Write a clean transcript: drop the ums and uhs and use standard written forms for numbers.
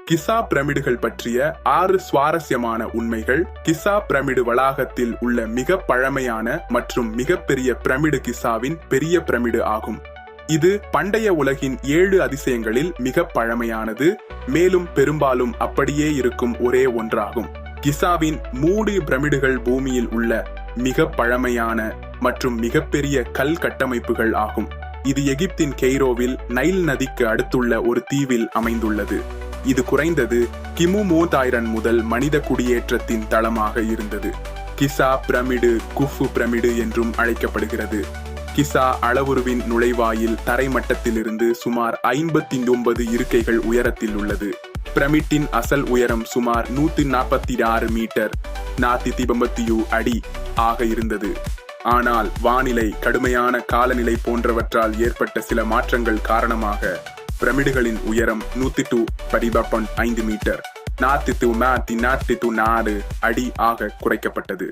கிசா பிரமிடுகள் பற்றிய 6 சுவாரஸ்யமான உண்மைகள். கிசா பிரமிடு வளாகத்தில் உள்ள மிக பழமையான மற்றும் மிகப்பெரிய பிரமிடு கிசாவின் பெரிய பிரமிடு ஆகும். இது பண்டைய உலகின் 7 அதிசயங்களில் மிக பழமையானது, மேலும் பெரும்பாலும் அப்படியே இருக்கும் ஒரே ஒன்றாகும். கிசாவின் 3 பிரமிடுகள் பூமியில் உள்ள மிக பழமையான மற்றும் மிகப்பெரிய கல் கட்டமைப்புகள் ஆகும். இது எகிப்தின் கெய்ரோவில் நைல் நதிக்கு அடுத்துள்ள ஒரு தீவில் அமைந்துள்ளது. இது குறைந்தது கிமு 3000 முதல் மனித குடியேற்றத்தின் தளமாக இருந்தது. கிசா பிரமிடு குஃபு பிரமிடு என்றும் அழைக்கப்படுகிறது. கிசா அளவுருவின் நுழைவாயில் தரைமட்டத்திலிருந்து சுமார் 59 இருக்கைகள் உயரத்தில் உள்ளது. பிரமிட்டின் அசல் உயரம் சுமார் 146 மீட்டர் 497 அடி ஆக இருந்தது. ஆனால் வானிலை, கடுமையான காலநிலை போன்றவற்றால் ஏற்பட்ட சில மாற்றங்கள் காரணமாக பிரமிடுகளின் உயரம் 102.5 மீட்டர் 494 அடி ஆக குறைக்கப்பட்டது.